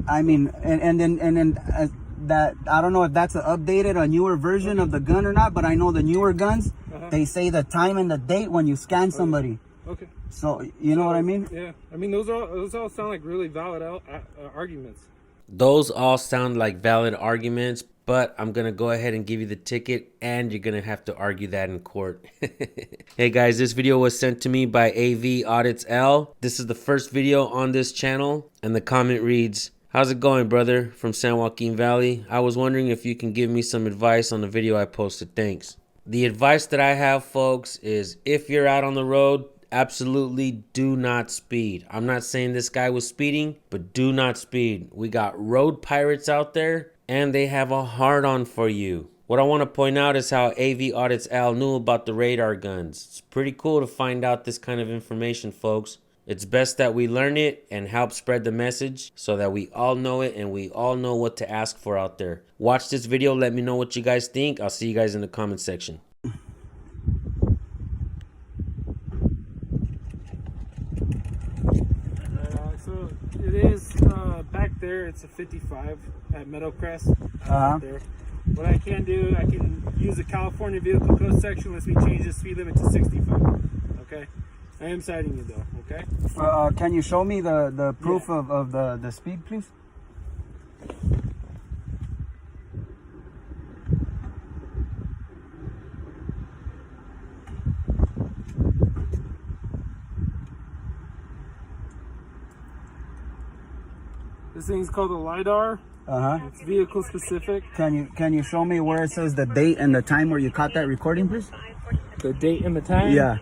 I mean, and then that, I don't know if that's a newer version of the gun or not, but I know the newer guns, they say the time and the date when you scan somebody. Okay. So you know what I mean? Yeah. I mean, those all sound like really valid arguments. Those all sound like valid arguments, but I'm going to go ahead and give you the ticket, and you're going to have to argue that in court. Hey guys, this video was sent to me by AV Audits L. This is the first video on this channel, and the comment reads, "How's it going, brother? From San Joaquin Valley. I was wondering if you can give me some advice on the video I posted. Thanks." The advice that I have, folks, is if you're out on the road, absolutely do not speed. I'm not saying this guy was speeding, but do not speed. We got road pirates out there, and they have a hard-on for you. What I want to point out is how AV Audits Al knew about the radar guns. It's pretty cool to find out this kind of information, folks. It's best that we learn it and help spread the message so that we all know it and we all know what to ask for out there. Watch this video. Let me know what you guys think. I'll see you guys in the comment section. So it is back there. It's a 55 at Meadowcrest. There. What I can do, I can use the California Vehicle Code section unless we change the speed limit to 65. Okay. I am citing you though, okay? Can you show me the proof of the speed, please? This thing's called a LiDAR. It's vehicle specific. Can you show me where it says the date and the time where you caught that recording, please? The date and the time? Yeah.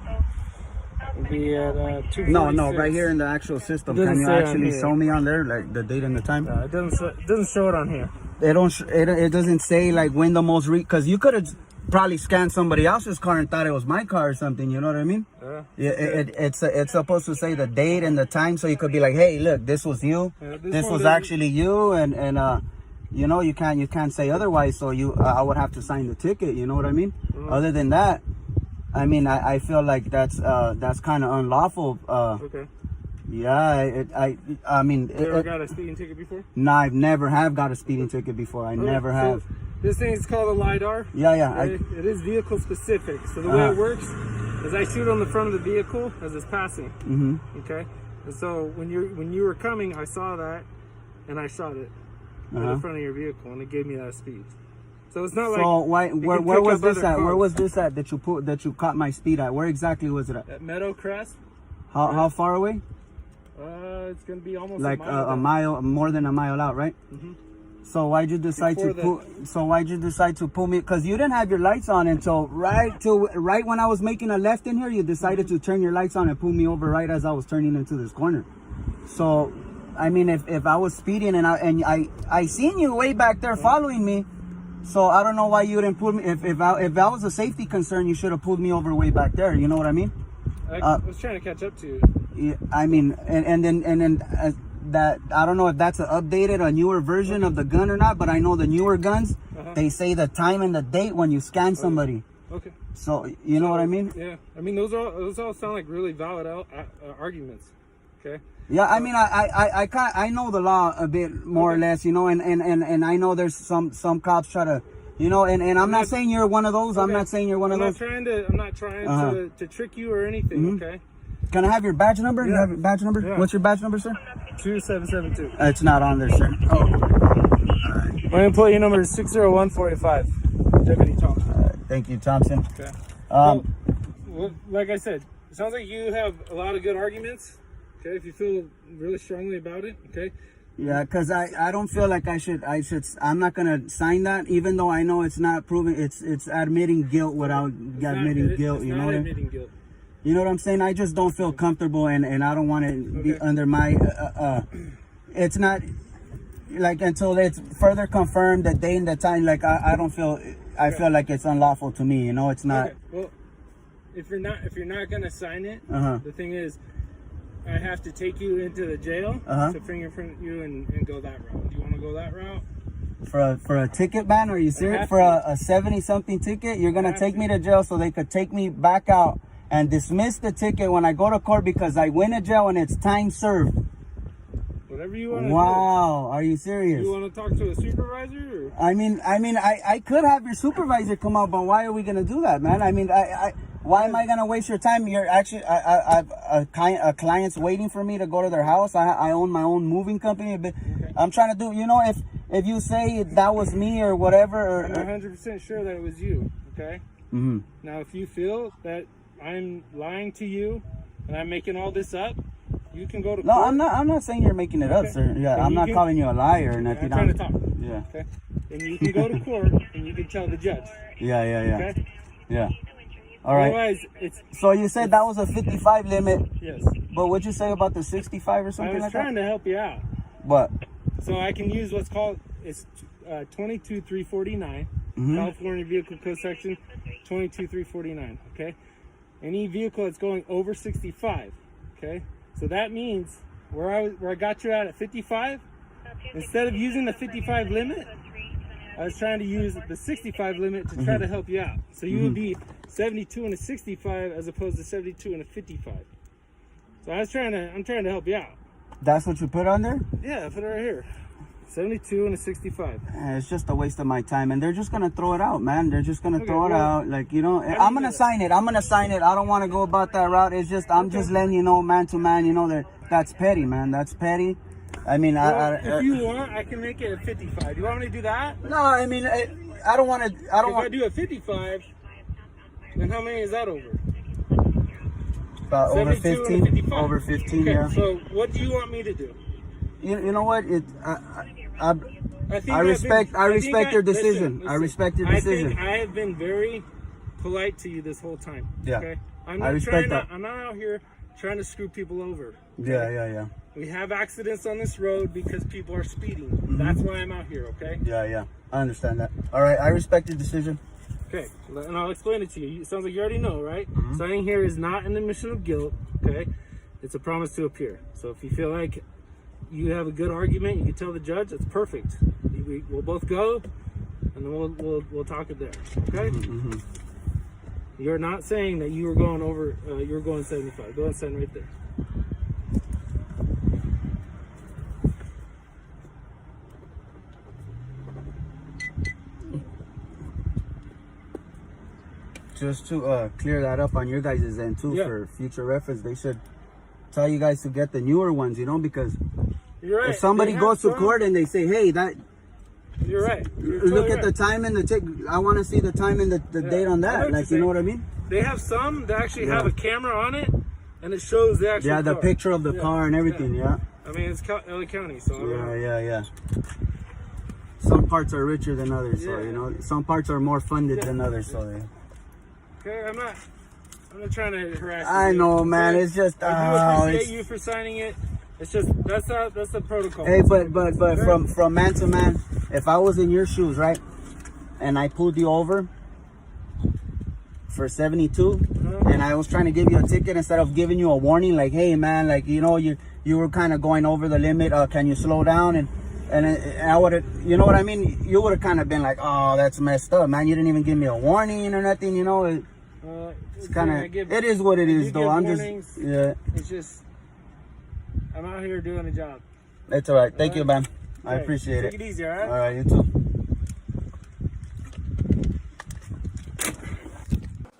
Be at 2:46. No, right here in the actual system. Can you actually show me on there, like the date and the time? It doesn't show it on here. It doesn't say like when the most because you could have probably scanned somebody else's car and thought it was my car or something. You know what I mean? Yeah. It's supposed to say the date and the time, so you could be like, hey, look, this was you. This was actually you, and you know, you can't say otherwise. So I would have to sign the ticket. You know what I mean? Other than that, I mean, I feel like that's kind of unlawful. Okay. Yeah, I mean. You ever got a speeding ticket before? No, I've never have got a speeding ticket before. I never have. This thing is called a LiDAR. Yeah. It is vehicle specific. So the way it works is I shoot on the front of the vehicle as it's passing. Okay. And so when you were coming, I saw that, and I shot it in the front of your vehicle, and it gave me that speed. So it's not like. So where was this at? Where was this at that you caught my speed at? Where exactly was it at? At Meadowcrest. How far away? It's gonna be almost like a mile, more than a mile out, right? So why'd you decide to pull me? Because you didn't have your lights on until right when I was making a left in here. You decided to turn your lights on and pull me over right as I was turning into this corner. So, I mean, if I was speeding and I seen you way back there following me. So I don't know why you didn't pull me. If that was a safety concern, you should have pulled me over way back there. You know what I mean? I was trying to catch up to you. Yeah, I mean, and then that, I don't know if that's a newer version of the gun or not, but I know the newer guns, they say the time and the date when you scan somebody. Okay. So you know what I mean? Yeah. I mean, those all sound like really valid arguments. Okay. Yeah, I mean, I know the law a bit more or less, you know, and I know there's some cops try to, you know, and I'm not saying you're one of those. I'm not saying you're one of those. I'm not trying to trick you or anything. Okay. Can I have your badge number? Yeah. You have your badge number? Yeah. What's your badge number, sir? 2772. It's not on there, sir. Oh. Right. My employee number is 60145. Deputy Thompson. Thank you, Thompson. Okay. Well, like I said, it sounds like you have a lot of good arguments. Okay, if you feel really strongly about it, okay. Yeah, because I don't feel like I should. I'm not gonna sign that, even though I know it's not proven. It's admitting guilt without admitting guilt. You know what I mean? You know what I'm saying? I just don't feel comfortable, and I don't want to be under my. It's not like until it's further confirmed the day and the time. Like I don't feel. I feel like it's unlawful to me. You know, it's not. Okay. Well, if you're not gonna sign it, the thing is, I have to take you into the jail to fingerprint you and go that route. Do you want to go that route? For a ticket ban? Are you serious? For a 70-something ticket? You're going to take me to jail so they could take me back out and dismiss the ticket when I go to court because I went to jail and it's time served. Whatever you want to do. Wow, are you serious? You want to talk to a supervisor? Or? I could have your supervisor come out, but why are we gonna do that, man? I mean, why am I gonna waste your time? You're actually, I've a client's waiting for me to go to their house. I own my own moving company, but I'm trying to do, you know, if you say that was me or whatever, I'm 100% sure that it was you. Okay. Mm-hmm. Now, if you feel that I'm lying to you and I'm making all this up, you can go to court. No, I'm not saying you're making it up, sir. Yeah, Then I'm not calling you a liar or nothing. I'm trying to talk. Yeah. Okay. And you can go to court and you can tell the judge. Yeah. Okay. Yeah. All right. Otherwise, it's. So you said that was a 55 limit. Yes. But what'd you say about the 65 or something like that? I was trying to help you out. What? So I can use what's called, it's 22349, California Vehicle Code Section 22349, okay? Any vehicle that's going over 65, okay? So that means where I got you at 55, instead of using the 55 limit, I was trying to use the 65 limit to try to help you out. So you would be 72 and a 65 as opposed to 72 and a 55. So I'm trying to help you out. That's what you put on there? Yeah, I put it right here. 72 and a 65. It's just a waste of my time, and they're just gonna throw it out, man. They're just gonna throw it out, like, you know. I'm gonna sign it. I don't want to go about that route. It's just I'm just letting you know, man to man. You know that's petty, man. That's petty. I mean, well, if you want, I can make it a 55. Do you want me to do that? No, I mean, I don't want to. If I do a 55, then how many is that over? About over 15. Over 15, okay, yeah. So what do you want me to do? You know what? I respect your decision. Listen, I respect your decision. I have been very polite to you this whole time. Yeah. Okay? I respect that. I'm not out here trying to screw people over. Okay? Yeah. We have accidents on this road because people are speeding. That's why I'm out here, okay? Yeah. I understand that. All right, I respect your decision. Okay, and I'll explain it to you. It sounds like you already know, right? Signing here is not an admission of guilt, okay? It's a promise to appear. So if you feel like you have a good argument, you can tell the judge, it's perfect. We'll both go, and then we'll talk it there, okay? You're not saying that you were going over, you were going 75. Go ahead and sign right there. Just to clear that up on your guys' end too, for future reference, they should tell you guys to get the newer ones, you know, because You're right. if somebody goes to court and they say, hey, that... You're right. Look at the time and the tick. I want to see the time and the date on that. Like, you know what I mean? They have some that actually have a camera on it, and it shows the actual the car. picture of the car and everything, yeah. I mean, it's LA County, so... Yeah. Some parts are richer than others, so, you know. Some parts are more funded than others, so... Okay, I'm not trying to harass you. I know, man. It's just... I do appreciate you for signing it. It's just, that's the protocol. Hey, but from man to man, if I was in your shoes, right, and I pulled you over for 72, and I was trying to give you a ticket instead of giving you a warning, like, hey, man, like, you know, you were kind of going over the limit. Can you slow down? And I would have, you know what I mean? You would have kind of been like, oh, that's messed up, man. You didn't even give me a warning or nothing, you know? It's kind of, it is what it is, though. I'm just, It's just, I'm out here doing a job. It's all right. Thank you, man. I appreciate it. Take it easy, all right? All right, you too.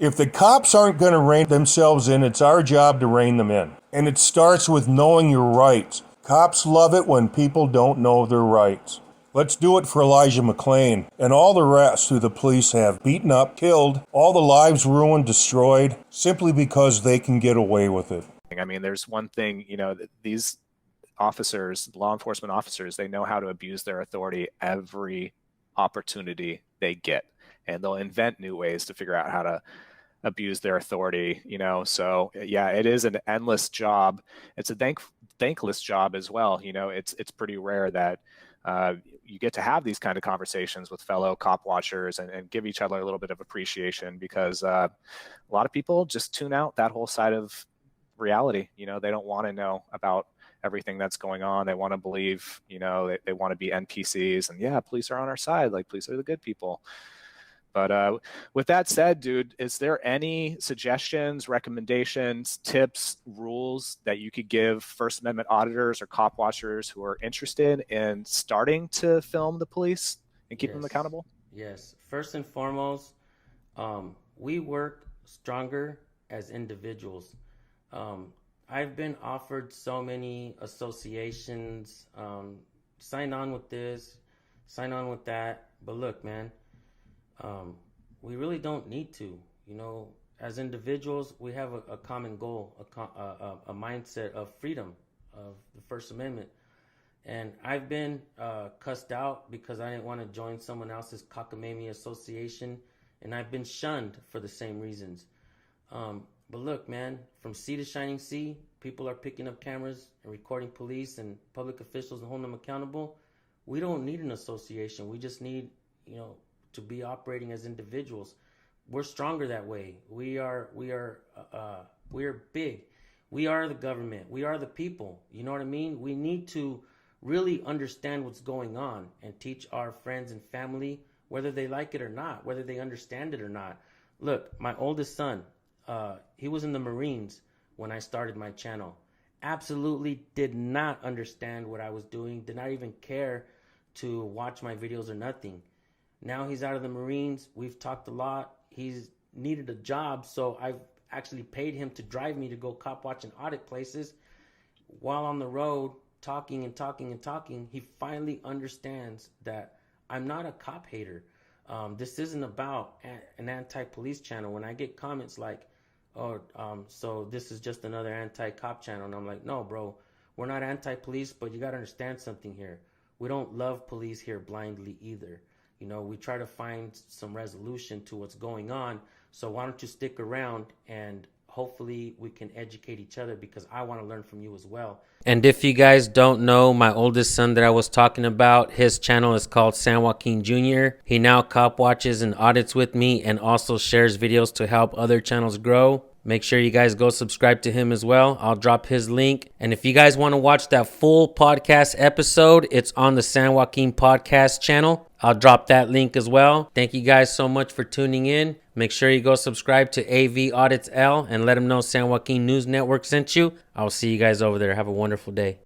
If the cops aren't going to rein themselves in, it's our job to rein them in. And it starts with knowing your rights. Cops love it when people don't know their rights. Let's do it for Elijah McClain and all the rest who the police have beaten up, killed, all the lives ruined, destroyed, simply because they can get away with it. I mean, there's one thing, you know, these officers, law enforcement officers, they know how to abuse their authority every opportunity they get. And they'll invent new ways to figure out how to abuse their authority, you know. So yeah, it is an endless job. It's a thankless job as well. You know, it's pretty rare that you get to have these kind of conversations with fellow cop watchers and give each other a little bit of appreciation, because a lot of people just tune out that whole side of reality. You know, they don't want to know about everything that's going on. They want to believe, you know, they want to be NPCs, and yeah, police are on our side, like police are the good people. But with that said, dude, is there any suggestions, recommendations, tips, rules that you could give First Amendment auditors or cop watchers who are interested in starting to film the police and keep them accountable? Yes. First and foremost, we work stronger as individuals. I've been offered so many associations, sign on with this, sign on with that. But look, man, we really don't need to. You know, as individuals, we have a common goal, a mindset of freedom, of the First Amendment. And I've been cussed out because I didn't want to join someone else's cockamamie association, and I've been shunned for the same reasons. But look, man, from sea to shining sea, people are picking up cameras and recording police and public officials and holding them accountable. We don't need an association. We just need, to be operating as individuals. We're stronger that way. We are big. We are the government. We are the people. You know what I mean? We need to really understand what's going on and teach our friends and family, whether they like it or not, whether they understand it or not. Look, my oldest son, he was in the Marines when I started my channel. Absolutely did not understand what I was doing, did not even care to watch my videos or nothing. Now he's out of the Marines. We've talked a lot. He's needed a job, so I've actually paid him to drive me to go cop watch and audit places. While on the road, talking and talking and talking, he finally understands that I'm not a cop hater. This isn't about an anti-police channel. When I get comments like, so this is just another anti-cop channel, and I'm like, no, bro, we're not anti-police, but you got to understand something here. We don't love police here blindly either. We try to find some resolution to what's going on. So why don't you stick around, and hopefully we can educate each other, because I want to learn from you as well. And if you guys don't know, my oldest son that I was talking about, his channel is called San Joaquin Jr. He now cop watches and audits with me and also shares videos to help other channels grow. Make sure you guys go subscribe to him as well. I'll drop his link. And if you guys want to watch that full podcast episode, it's on the San Joaquin Podcast channel. I'll drop that link as well. Thank you guys so much for tuning in. Make sure you go subscribe to AV Audits L and let them know San Joaquin News Network sent you. I'll see you guys over there. Have a wonderful day.